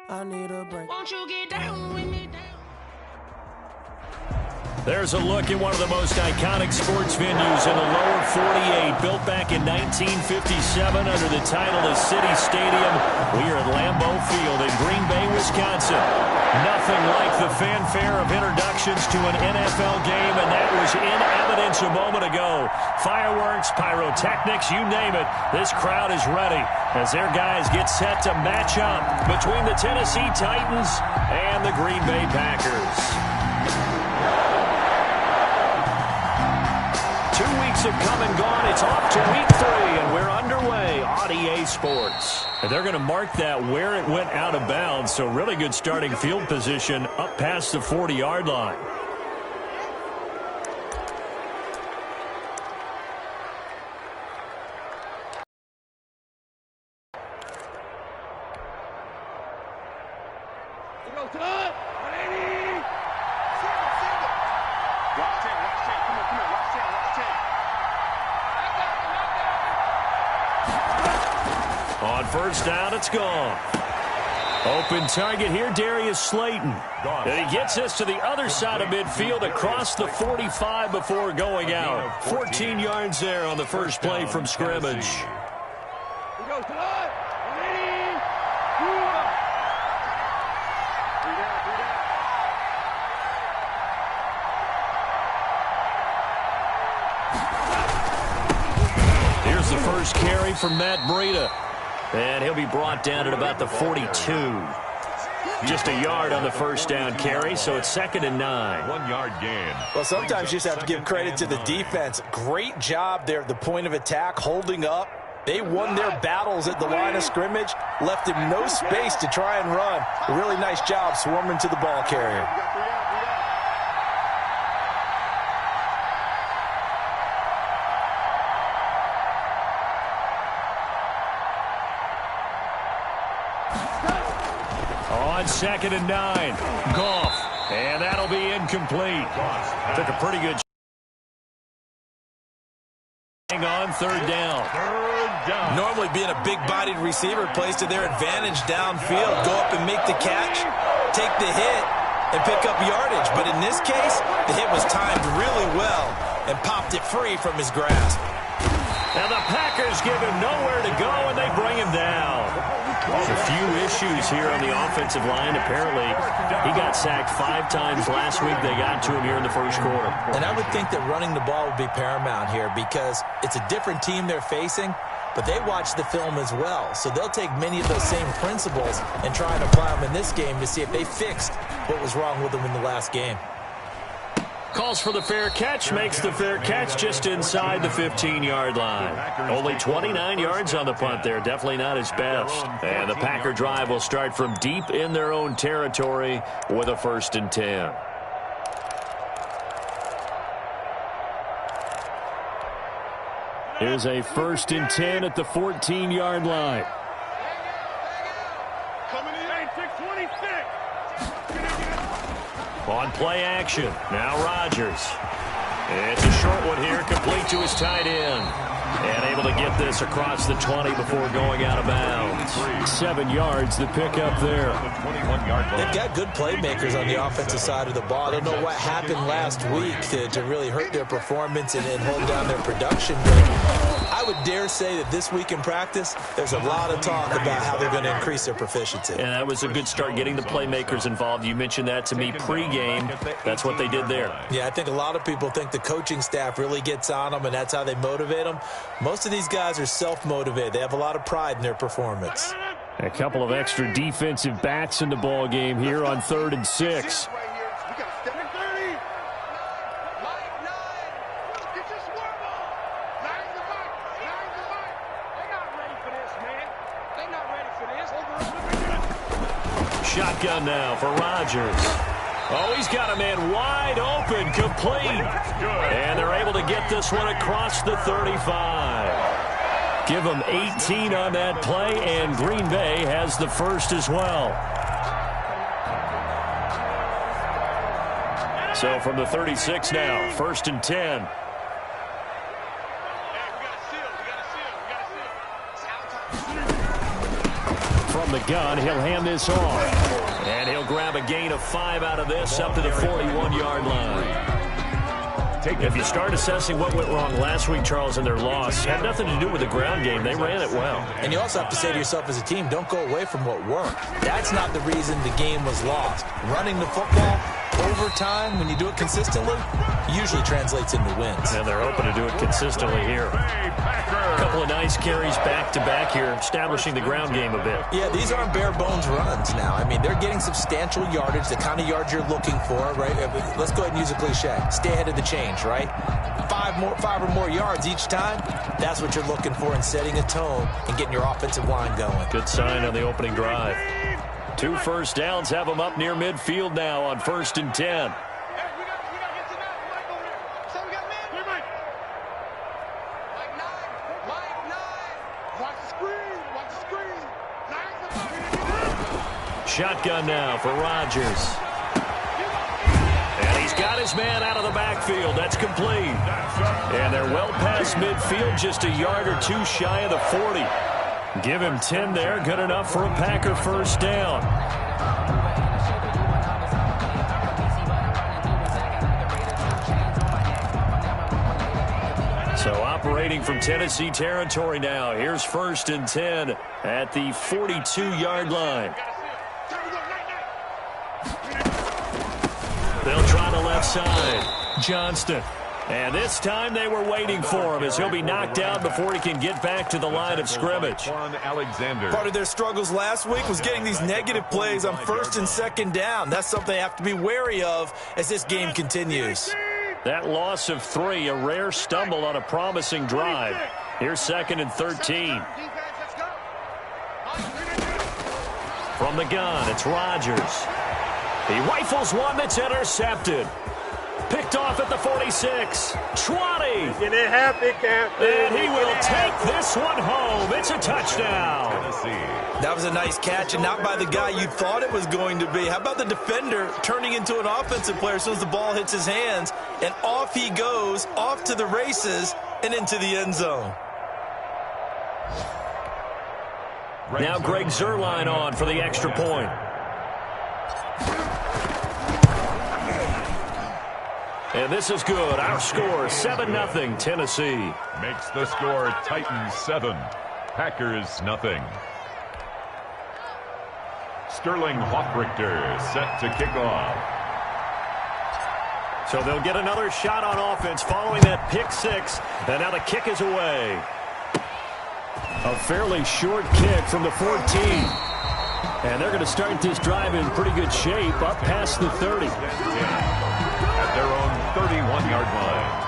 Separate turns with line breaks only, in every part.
I need a break.
Won't you get down with me?
There's a look at one of the most iconic sports venues in the lower 48, built back in 1957 under the title of City Stadium. We are at Lambeau Field in Green Bay, Wisconsin. Nothing like the fanfare of introductions to an NFL game, and that was in evidence a moment ago. Fireworks, pyrotechnics, you name it. This crowd is ready as their guys get set to match up between the Tennessee Titans and the Green Bay Packers. 2 weeks have come and gone. It's off to week 3, and we're underway on EA Sports. And they're going to mark that where it went out of bounds, so really good starting field position up past the 40-yard line. On first down, it's gone. Open target here, Darius Slayton. And he gets us to the other side of midfield across the 45 before going out. 14 yards there on the first play from scrimmage. Here's the first carry from Matt Breida. And he'll be brought down at about the 42. Just a yard on the first down carry, so it's 2nd and 9.
1 yard gain.
Well, sometimes you just have to give credit to the defense. Great job there at the point of attack, holding up. They won their battles at the line of scrimmage, left him no space to try and run. A really nice job swarming to the ball carrier.
On 2nd and 9, Goff, and that'll be incomplete. Took a pretty good on 3rd down.
Normally being a big-bodied receiver plays to their advantage downfield. Go up and make the catch, take the hit, and pick up yardage. But in this case, the hit was timed really well and popped it free from his grasp.
Now the Packers give him nowhere to go, and they bring him down. A few issues here on the offensive line. Apparently, he got sacked 5 times last week. They got to him here in the first quarter.
And I would think that running the ball would be paramount here because it's a different team they're facing, but they watch the film as well. So they'll take many of those same principles and try and apply them in this game to see if they fixed what was wrong with them in the last game.
Calls for the fair catch, makes the fair catch just inside the 15-yard line. Only 29 yards on the punt there. Definitely not his best. And the Packer drive will start from deep in their own territory with a 1st and 10. Here's a 1st and 10 at the 14-yard line. On play action, now Rodgers. It's a short one here, complete to his tight end. And able to get this across the 20 before going out of bounds. 7 yards, the pickup there.
They've got good playmakers on the offensive side of the ball. I don't know what happened last week to really hurt their performance and hold down their production. But I would dare say that this week in practice, there's a lot of talk about how they're going to increase their proficiency.
And that was a good start, getting the playmakers involved. You mentioned that to me pregame. That's what they did there.
Yeah, I think a lot of people think the coaching staff really gets on them, and that's how they motivate them. Most of these guys are self-motivated. They have a lot of pride in their performance.
A couple of extra defensive backs in the ball game here on 3rd and 6. Shotgun now for Rodgers. Oh, he's got a man wide open, complete. And they're able to get this one across the 35. Give them 18 on that play, and Green Bay has the first as well. So from the 36 now, 1st and 10. From from the gun. He'll hand this off. And he'll grab a gain of 5 out of this up to the 41-yard line. If you start assessing what went wrong last week, Charles, in their loss, had nothing to do with the ground game. They ran it well.
And you also have to say to yourself as a team, don't go away from what worked. That's not the reason the game was lost. Running the football over time, when you do it consistently, usually translates into wins.
And they're hoping to do it consistently here. A couple of nice carries back-to-back here, establishing the ground game a bit.
Yeah, these aren't bare-bones runs now. I mean, they're getting substantial yardage, the kind of yards you're looking for, right? Let's go ahead and use a cliche. Stay ahead of the change, right? 5 or more yards each time, that's what you're looking for in setting a tone and getting your offensive line going.
Good sign on the opening drive. 2 first downs have them up near midfield now on 1st and 10. Shotgun now for Rodgers. And he's got his man out of the backfield. That's complete. And they're well past midfield, just a yard or 2 shy of the 40. Give him 10 there, good enough for a Packer first down. So operating from Tennessee territory now. Here's 1st and 10 at the 42-yard line. They'll try the left side. Johnston. And this time they were waiting for him as he'll be knocked out before he can get back to the line of scrimmage.
Part of their struggles last week was getting these negative plays on 1st and 2nd down. That's something they have to be wary of as this game continues.
That loss of 3, a rare stumble on a promising drive. Here's 2nd and 13. From the gun, it's Rodgers. He rifles one that's intercepted. Picked off at the 46. 20. And he will take this one home. It's a touchdown.
That was a nice catch, and not by the guy you thought it was going to be. How about the defender turning into an offensive player as soon as the ball hits his hands, and off he goes, off to the races, and into the end zone.
Now Greg Zuerlein on for the extra point. And this is good. Our score, 7-0, Tennessee.
Makes the score Titans 7, Packers nothing. Sterling Hoffrichter set to kick off.
So they'll get another shot on offense following that pick 6. And now the kick is away. A fairly short kick from the 14. And they're going to start this drive in pretty good shape up past the 30.
At their own 31-yard line.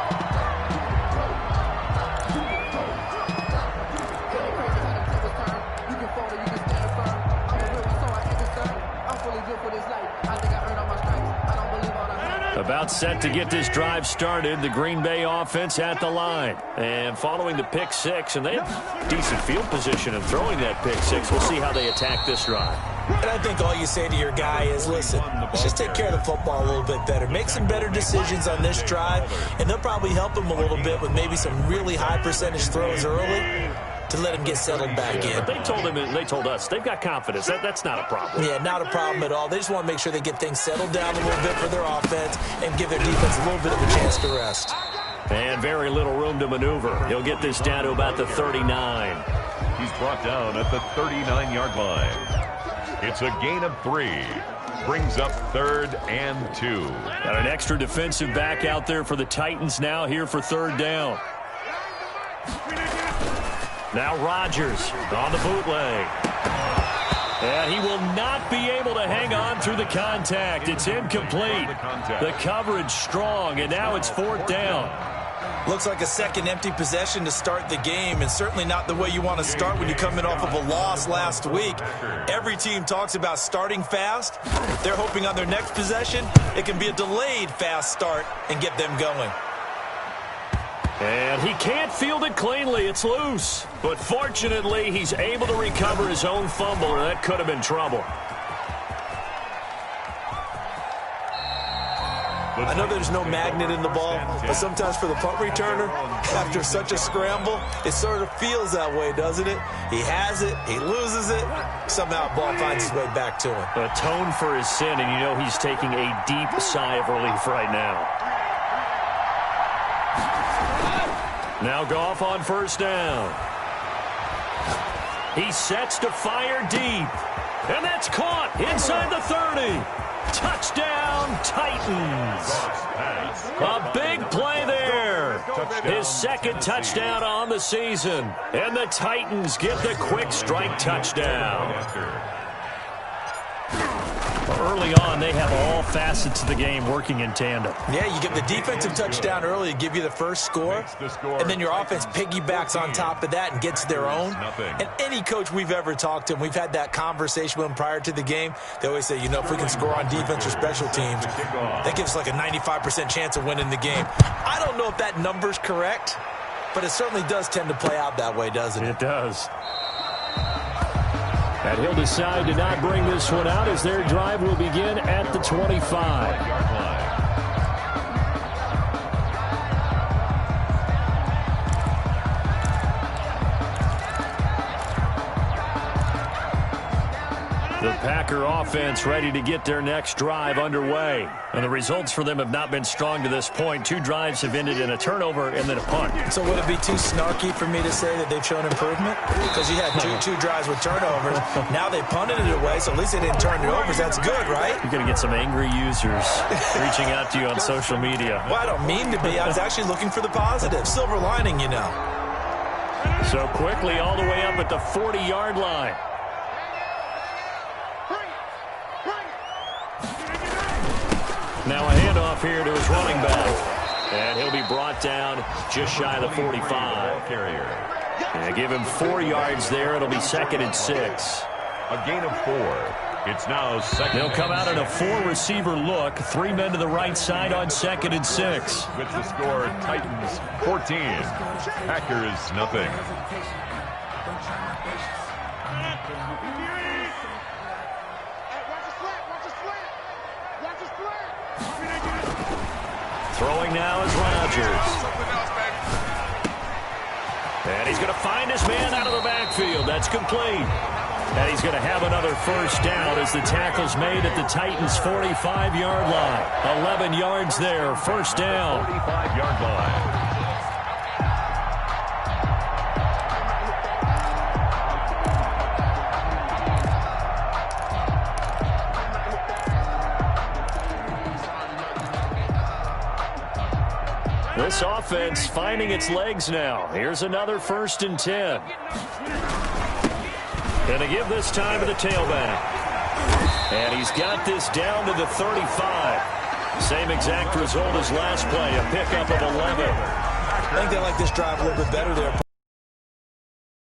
About set to get this drive started. The Green Bay offense at the line. And following the pick 6, and they have decent field position in throwing that pick 6. We'll see how they attack this drive.
And I think all you say to your guy is, listen, let's just take care of the football a little bit better. Make some better decisions on this drive, and they'll probably help him a little bit with maybe some really high percentage throws early to let him get settled back in.
They told him, and they told us, they've got confidence. That's not a problem.
Yeah, not a problem at all. They just want to make sure they get things settled down a little bit for their offense and give their defense a little bit of a chance to rest.
And very little room to maneuver. He'll get this down to about the 39.
He's brought down at the 39-yard line. It's a gain of 3. Brings up 3rd and 2.
Got an extra defensive back out there for the Titans now here for 3rd down. Now Rodgers on the bootleg. And he will not be able to hang on through the contact. It's incomplete. The coverage strong, and now it's 4th down.
Looks like a second empty possession to start the game, and certainly not the way you want to start when you're coming off of a loss last week. Every team talks about starting fast. They're hoping on their next possession it can be a delayed fast start and get them going.
And he can't field it cleanly. It's loose. But fortunately, he's able to recover his own fumble, or that could have been trouble.
I know there's no magnet in the ball, but sometimes for the punt returner, after such a scramble, it sort of feels that way, doesn't it? He has it, he loses it, somehow the ball finds its way back to him.
Atone for his sin, and you know he's taking a deep sigh of relief right now. Now Goff on first down. He sets to fire deep. And that's caught inside the 30. Touchdown, Titans. A big play there. His second touchdown on the season. And the Titans get the quick strike touchdown. Early on, they have all facets of the game working in tandem.
Yeah, you get the defensive touchdown early to give you the first score, and then your offense piggybacks on top of that and gets their own. And any coach we've ever talked to, and we've had that conversation with them prior to the game, they always say, you know, if we can score on defense or special teams, that gives us like a 95% chance of winning the game. I don't know if that number's correct, but it certainly does tend to play out that way, doesn't it?
It does. And he'll decide to not bring this one out as their drive will begin at the 25. The Packer offense ready to get their next drive underway. And the results for them have not been strong to this point. 2 drives have ended in a turnover and then a punt.
So would it be too snarky for me to say that they've shown improvement? Because you had two drives with turnovers. Now they punted it away, so at least they didn't turn it over. So that's good, right?
You're going to get some angry users reaching out to you on social media.
Well, I don't mean to be. I was actually looking for the positive. Silver lining, you know.
So quickly all the way up at the 40-yard line. Now a handoff here to his running back. And he'll be brought down just shy of the 45. And give him 4 yards there. It'll be 2nd and 6.
A gain of 4. It's now 2nd.
They'll come out in a 4-receiver look. 3 men to the right side on 2nd and 6.
With the score, Titans 14. Packers nothing.
Throwing now is Rodgers. And he's going to find his man out of the backfield. That's complete. And he's going to have another first down as the tackle's made at the Titans' 45-yard line. 11 yards there, first down.
45-yard line.
This offense finding its legs now. Here's another 1st and 10. Going to give this time to the tailback. And he's got this down to the 35. Same exact result as last play, a pickup of 11.
I think they like this drive a little bit better there.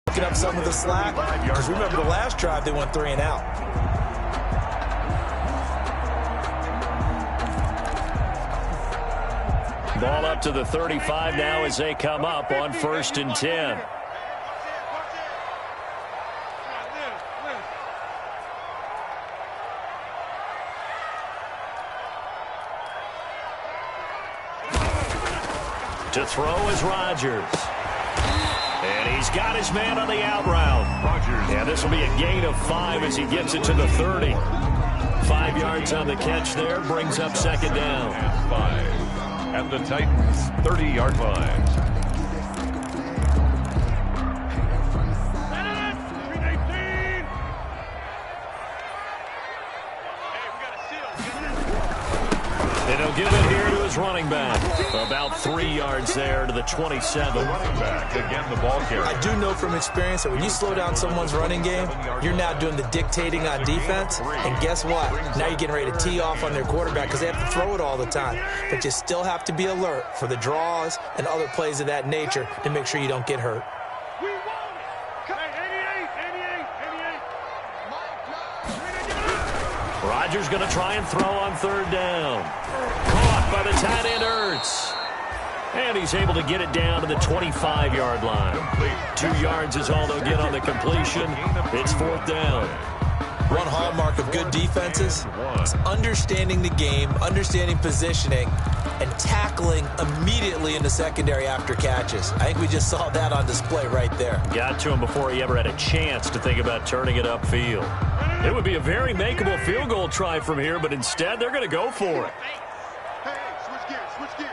Picking up some of the slack. Because remember the last drive, they went 3 and out.
Ball up to the 35 now as they come up on 1st and 10. To throw is Rodgers. And he's got his man on the out route.
Rodgers.
Yeah, this will be a gain of 5 as he gets it to the 30. 5 yards on the catch there, brings up 2nd down.
5. At the Titans' 30-yard line.
And he'll give it here to his running back. About 3 yards there to the 27.
Running back, again the ball carrier.
I do know from experience that when you slow down someone's running game, you're now doing the dictating on defense. And guess what? Now you're getting ready to tee off on their quarterback because they have to throw it all the time. But you still have to be alert for the draws and other plays of that nature to make sure you don't get hurt.
Rodgers going to try and throw on 3rd down. Caught by the tight end, Ertz. And he's able to get it down to the 25-yard line. 2 yards is all they'll get on the completion. It's 4th down.
One hallmark of good defenses is understanding the game, understanding positioning, and tackling immediately in the secondary after catches. I think we just saw that on display right there.
Got to him before he ever had a chance to think about turning it upfield. It would be a very makeable field goal try from here, but instead they're going to go for it.
Switch gears.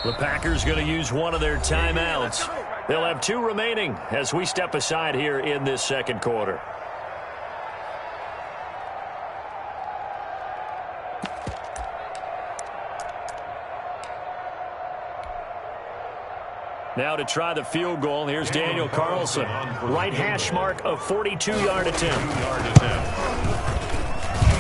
The Packers going to use one of their timeouts. They'll have 2 remaining as we step aside here in this second quarter. Now to try the field goal, here's Daniel Carlson. Right hash mark of 42-yard attempt.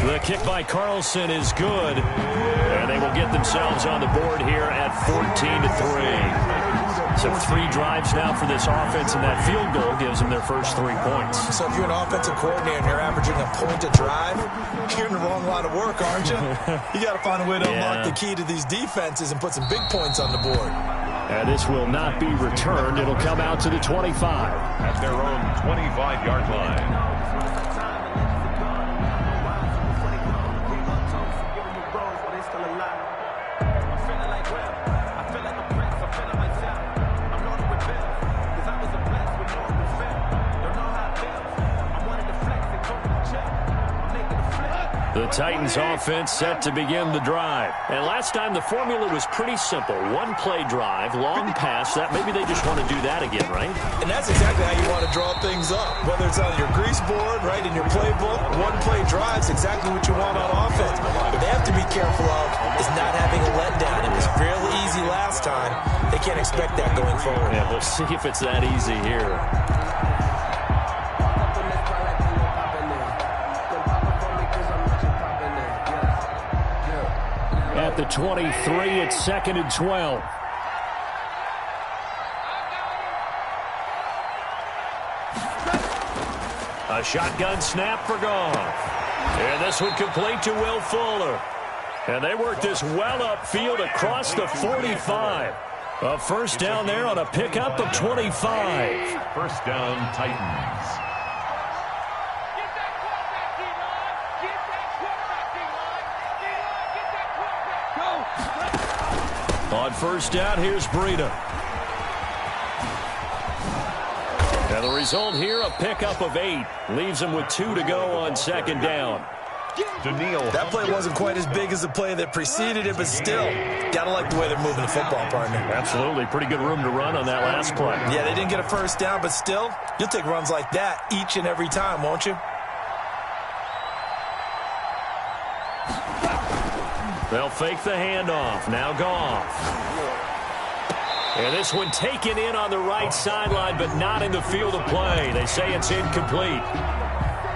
The kick by Carlson is good, and they will get themselves on the board here at 14-3. So 3 drives now for this offense, and that field goal gives them their first 3 points.
So if you're an offensive coordinator and you're averaging a point a drive, you're in the wrong line of work, aren't you? You got to find a way to unlock the key to these defenses and put some big points on the board.
And this will not be returned. It'll come out to the 25.
At their own 25-yard line.
The Titans offense set to begin the drive. And last time the formula was pretty simple. 1-play drive, long pass. That maybe they just want to do that again, right?
And that's exactly how you want to draw things up. Whether it's on your grease board, right, in your playbook, 1-play drive's exactly what you want on offense. What they have to be careful of is not having a letdown. It was fairly easy last time. They can't expect that going forward.
Yeah, we'll see if it's that easy here. At the 23, it's 2nd and 12. A shotgun snap for Goff. And this one complete to Will Fuller. And they work this well upfield across the 45. A first down there on a pickup of 25.
First down, Titans.
On first down, here's Breida. And the result here, a pickup of 8. Leaves them with 2 to go on second down.
That play wasn't quite as big as the play that preceded it, but still, got to like the way they're moving the football, partner.
Absolutely. Pretty good room to run on that last play.
Yeah, they didn't get a first down, but still, you'll take runs like that each and every time, won't you?
They'll fake the handoff. Now Goff. And this one taken in on the right sideline, but not in the field of play. They say it's incomplete.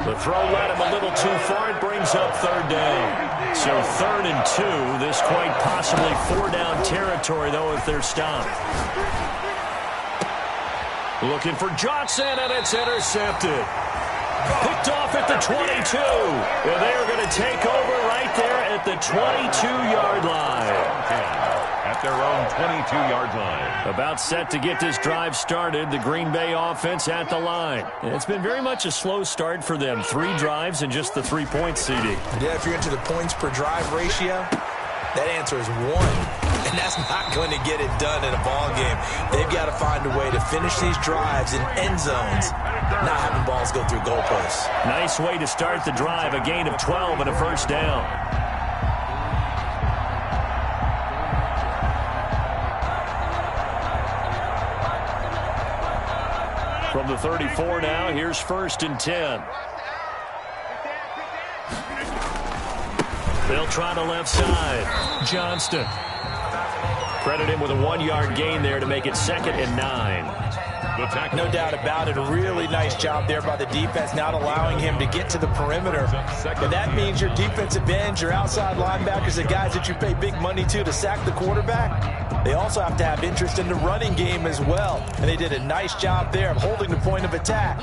The throw led him a little too far. It brings up third down. So 3rd and 2. This quite possibly 4-down territory, though, if they're stopped. Looking for Johnson, and it's intercepted. Picked off at the 22. And they are going to take over right there at the 22-yard line.
At their own 22-yard line.
About set to get this drive started. The Green Bay offense at the line. And it's been very much a slow start for them. 3 drives and just the 3 points, CD.
Yeah, if you're into the points per drive ratio, that answer is 1. And that's not going to get it done in a ball game. They've got to find a way to finish these drives in end zones, not having balls go through goalposts.
Nice way to start the drive. A gain of 12 and a first down. From the 34 now, here's 1st and 10. They'll try the left side. Johnston. Credit him with a 1-yard gain there to make it 2nd and 9.
No doubt about it. A really nice job there by the defense, not allowing him to get to the perimeter. And that means your defensive ends, your outside linebackers, the guys that you pay big money to sack the quarterback, they also have to have interest in the running game as well. And they did a nice job there of holding the point of attack.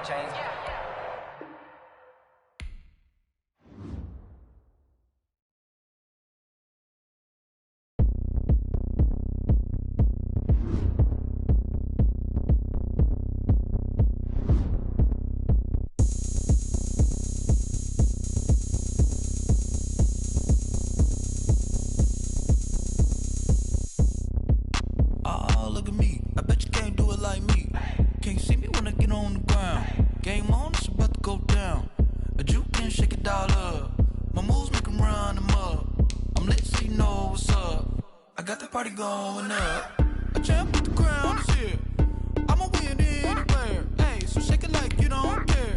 chains.
Look at me. I bet you can't do it like me. Can't see me when I get on the ground. Game on, it's about to go down. A juke can shake it all up. My moves make them run them up. I'm lit so you know what's up. I got the party going up. A champ with the crown is here. I'ma win anywhere. Hey, so shake it like you don't care.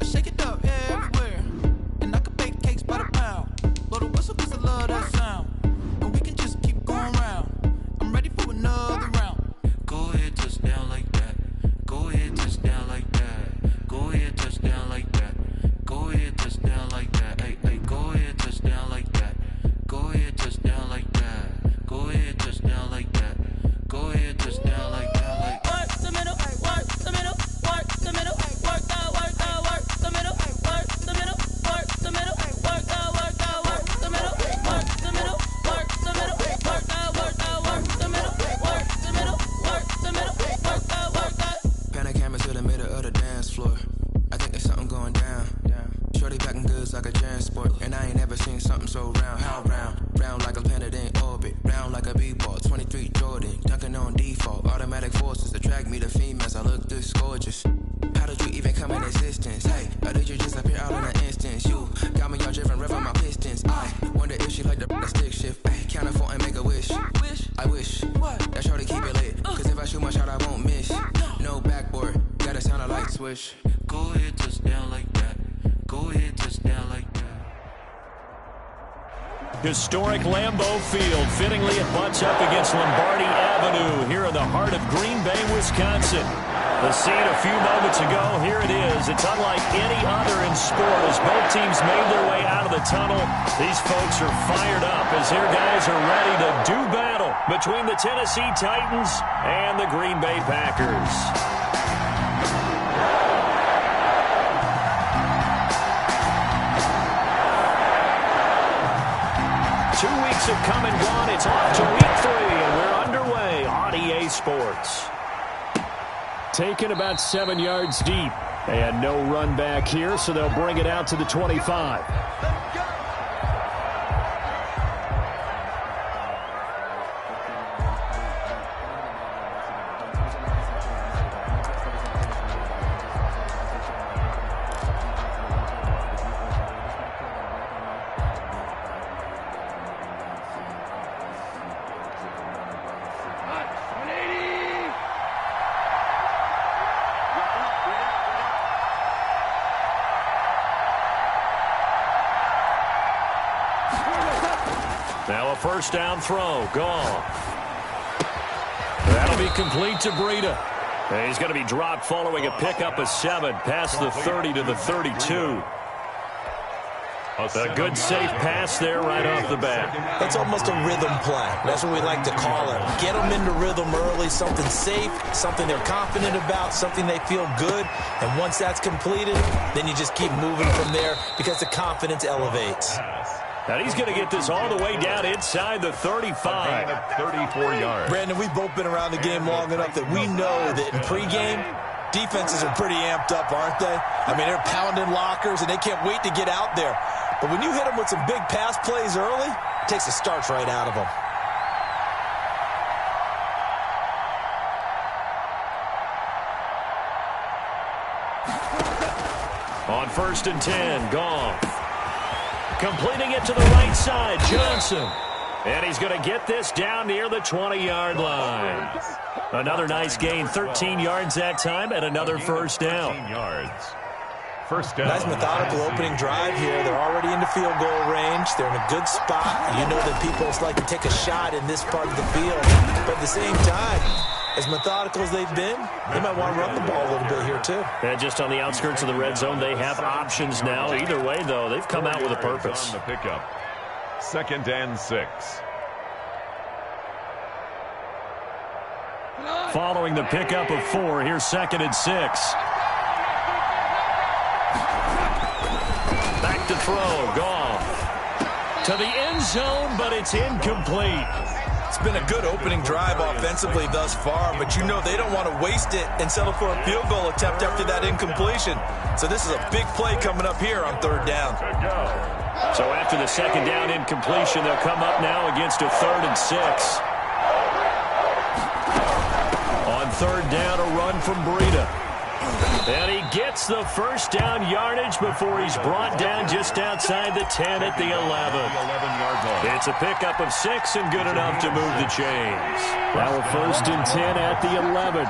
I shake it up everywhere. And I can bake cakes by the pound. Blow the whistle cause I love that sound. And we can just keep going round. I'm ready for another round. Go ahead, touch down like that. Go ahead, touch down like that. Go ahead, touch down like that. Go ahead, touch down like that. Hey, hey, go ahead, touch down like that. Go ahead, touch down like that. Go ahead, touch down like that. Go ahead, touch down like that. Like work the middle, work the middle, work the middle, work out, work the middle, work the middle, work the middle, work out, work the middle, work the middle, work the middle, work out, work the middle, work the middle, work the middle, work out, work out.
Panic camera to the middle of the dance floor. I think there's something going down. Shorty packing goods like a transport, and I ain't never seen something so round. How round? Round like a planet in orbit, round like a b-ball. 23 Jordan, dunking on default. Automatic forces attract me to females. I look this gorgeous. How did you even come in existence? Hey, or did you just appear out in an instance? You got me all driven, revving my pistons. I wonder if she like the stick shift. Ay, count a 4 and make a wish. I wish that shorty keep it lit. Cause if I shoot my shot, I won't miss. No backboard, gotta sound a light switch.
Go ahead, touch down like that. Go ahead, touch down like that.
Historic Lambeau Field. Fittingly, it butts up against Lombardi Avenue here in the heart of Green Bay, Wisconsin. The scene a few moments ago, here it is. It's unlike any other in sport as both teams made their way out of the tunnel. These folks are fired up as their guys are ready to do battle between the Tennessee Titans and the Green Bay Packers. 2 weeks have come and gone. It's off to week 3, and we're underway on EA Sports. Taken about 7 yards deep. They had no run back here, so they'll bring it out to the 25. Now a first down throw. Gone. That'll be complete to Breida. And he's going to be dropped following a pickup of 7 past the 30 to the 32. A good safe pass there right off the bat.
That's almost a rhythm play. That's what we like to call it. Get them into rhythm early, something safe, something they're confident about, something they feel good. And once that's completed, then you just keep moving from there because the confidence elevates.
And he's going to get this all the way down inside the 35.
34 yards.
Brandon, we've both been around the game long enough that we know that in pregame, defenses are pretty amped up, aren't they? I mean, they're pounding lockers, and they can't wait to get out there. But when you hit them with some big pass plays early, it takes the starch right out of them.
On 1st and 10, gone. Completing it to the right side, Johnson. And he's going to get this down near the 20-yard line. Another nice gain, 13 yards that time, and another first down.
13 yards. First down.
Nice methodical opening drive here. They're already into field goal range. They're in a good spot. You know that people like to take a shot in this part of the field. But at the same time, as methodical as they've been, they might want to run the ball a little bit here too.
And just on the outskirts of the red zone, they have options now. Either way, though, they've come out with a purpose.
On the pickup. 2nd and 6.
Following the pickup of 4, here's 2nd and 6. fake the throw. Goff to the end zone, but it's incomplete.
It's been a good opening drive offensively thus far, but you know they don't want to waste it and settle for a field goal attempt after that incompletion. So this is a big play coming up here on third down.
So after the second down incompletion, they'll come up now against a 3rd and 6. On third down, a run from Breida. And he gets the first down yardage before he's brought down just outside the 10 at the 11. It's a pickup of 6 and good enough to move the chains. Now a 1st and 10 at the 11.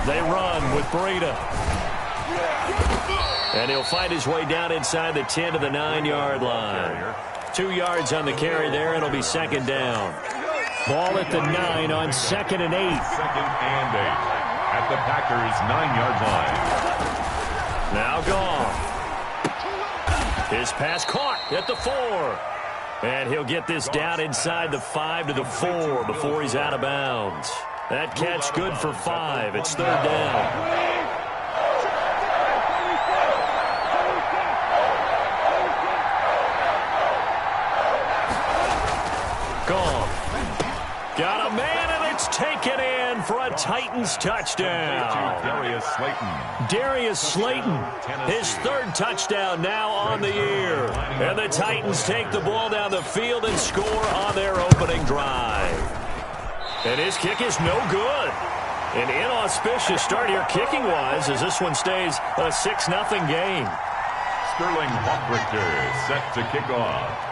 They run with Breida. And he'll find his way down inside the 10 to the 9-yard line. 2 yards on the carry there, and it'll be second down. Ball at the 9 on 2nd and 8.
2nd and 8 at the Packers' 9-yard line.
Now Goff. His pass caught at the 4. And he'll get this down inside the 5 to the 4 before he's out of bounds. That catch good for 5. It's third down. Got a man, and it's taken in for a Titans touchdown. Darius Slayton, his 3rd touchdown now on the year. And the Titans take the ball down the field and score on their opening drive. And his kick is no good. An inauspicious start here kicking-wise as this one stays a 6-0 game.
Sterling Hochrichter set to kick off.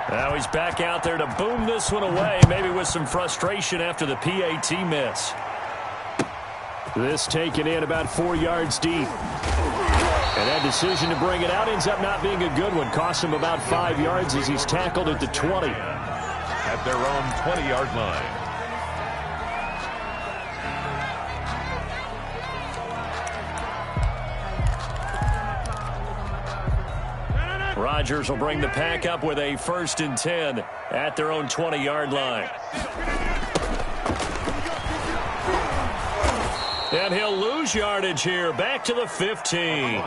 Now he's back out there to boom this one away, maybe with some frustration after the PAT miss. This taken in about 4 yards deep. And that decision to bring it out ends up not being a good one. Costs him about 5 yards as he's tackled at the 20.
At their own 20-yard line.
Rodgers will bring the pack up with a 1st and 10 at their own 20-yard line. And he'll lose yardage here, back to the 15.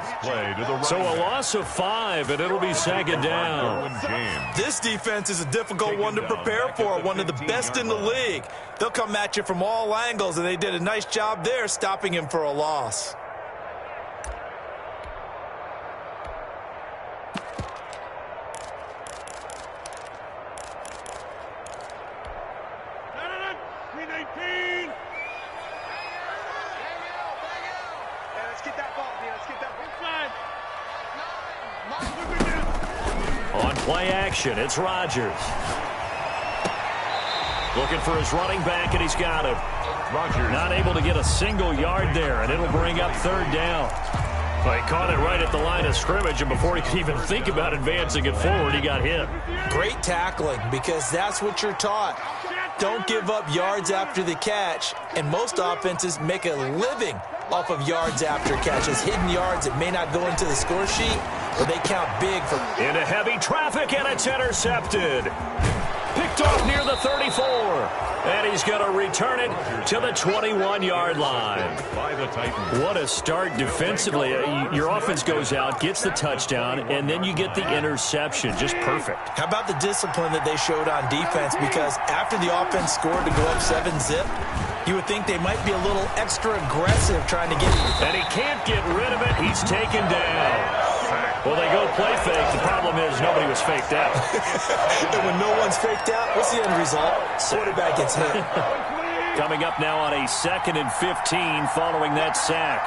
So a loss of 5, and it'll be second down.
This defense is a difficult one to prepare for, one of the best in the league. They'll come at you from all angles, and they did a nice job there stopping him for a loss.
On play action, it's Rodgers. Looking for his running back, and he's got him. Rodgers not able to get a single yard there, and it'll bring up third down. Well, he caught it right at the line of scrimmage, and before he could even think about advancing it forward, he got hit.
Great tackling, because that's what you're taught. Don't give up yards after the catch, and most offenses make a living off of yards after catches. Hidden yards that may not go into the score sheet, but they count big for...
Into heavy traffic, and it's intercepted. Picked off near the 34. And he's going to return it to the 21-yard line. What a start defensively. Your offense goes out, gets the touchdown, and then you get the interception. Just perfect.
How about the discipline that they showed on defense? Because after the offense scored to go up 7-zip, you would think they might be a little extra aggressive trying to get it.
And he can't get rid of it. He's taken down. Well, they go play fake. The problem is nobody was faked out.
And when no one's faked out, what's the end result? Quarterback gets hit.
Coming up now on a 2nd and 15 following that sack.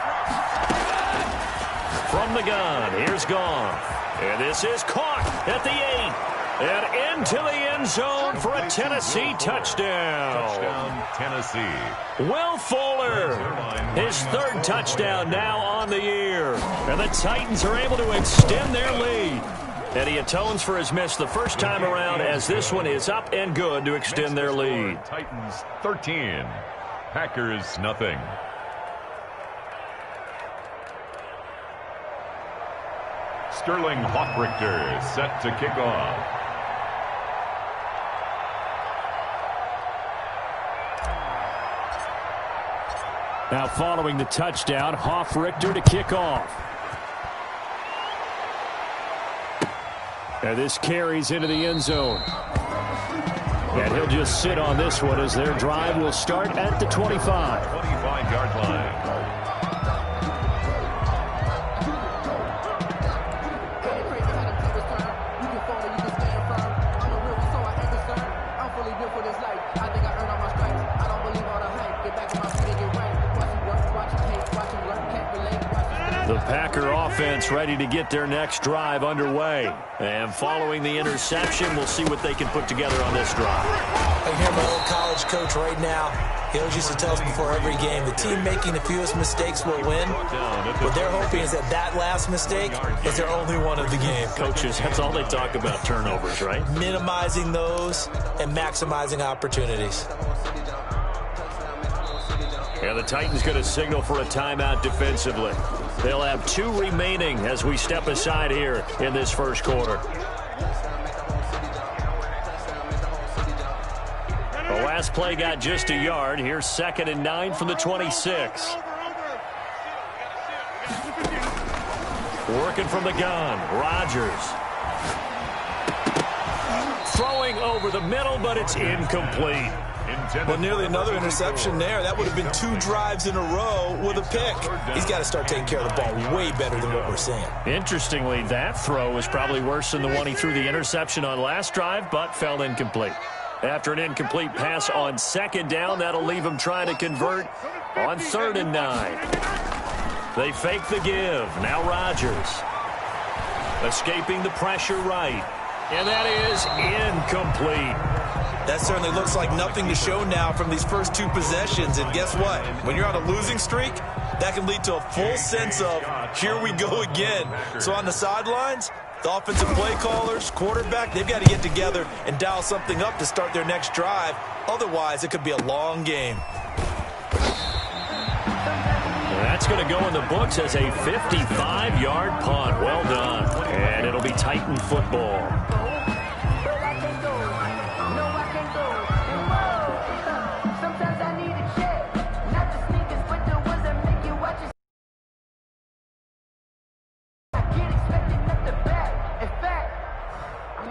From the gun, here's Goff. And this is caught at the 8. And into the end zone for a Tennessee touchdown.
Touchdown, Tennessee.
Will Fuller, his 3rd touchdown now on the year. And the Titans are able to extend their lead. And he atones for his miss the first time around as this one is up and good to extend their lead.
Titans 13, Packers nothing. Sterling Hochrichter set to kick off.
Now following the touchdown, Hoff-Richter to kick off. And this carries into the end zone. And he'll just sit on this one as their drive will start at the 25.
25-yard line.
The Packer offense ready to get their next drive underway. And following the interception, we'll see what they can put together on this drive.
I can hear my old college coach right now. He always used to tell us before every game, the team making the fewest mistakes will win. What they're hoping is that that last mistake is their only one of the game.
Coaches, that's all they talk about, turnovers, right?
Minimizing those and maximizing opportunities.
And the Titans going to signal for a timeout defensively. They'll have 2 remaining as we step aside here in this first quarter. The last play got just a yard. Here's 2nd and 9 from the 26. Working from the gun, Rodgers. Throwing over the middle, but it's incomplete.
Well, nearly another interception there. That would have been 2 drives in a row with a pick. He's got to start taking care of the ball way better than what we're seeing.
Interestingly, that throw was probably worse than the one he threw the interception on last drive, but fell incomplete. After an incomplete pass on 2nd down, that'll leave him trying to convert on 3rd and 9. They fake the give. Now Rodgers. Escaping the pressure right. And that is incomplete.
That certainly looks like nothing to show now from these first 2 possessions. And guess what? When you're on a losing streak, that can lead to a full sense of, here we go again. So on the sidelines, the offensive play callers, quarterback, they've got to get together and dial something up to start their next drive. Otherwise, it could be a long game.
That's going to go in the books as a 55-yard punt. Well done. And it'll be Titan football.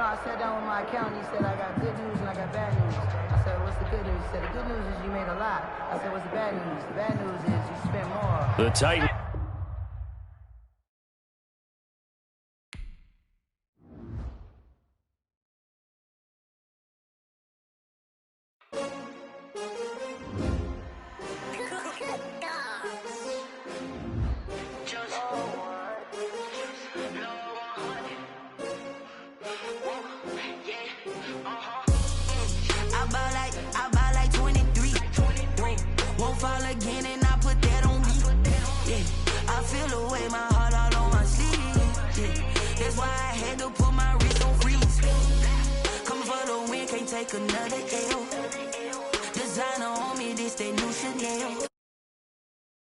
I sat down with my accountant. He said, I got good news and I got bad news. I said, what's the good news? He said, the good news is you made a lot. I said, what's the bad news? The bad news is you spent more.
The Titans.
Another L.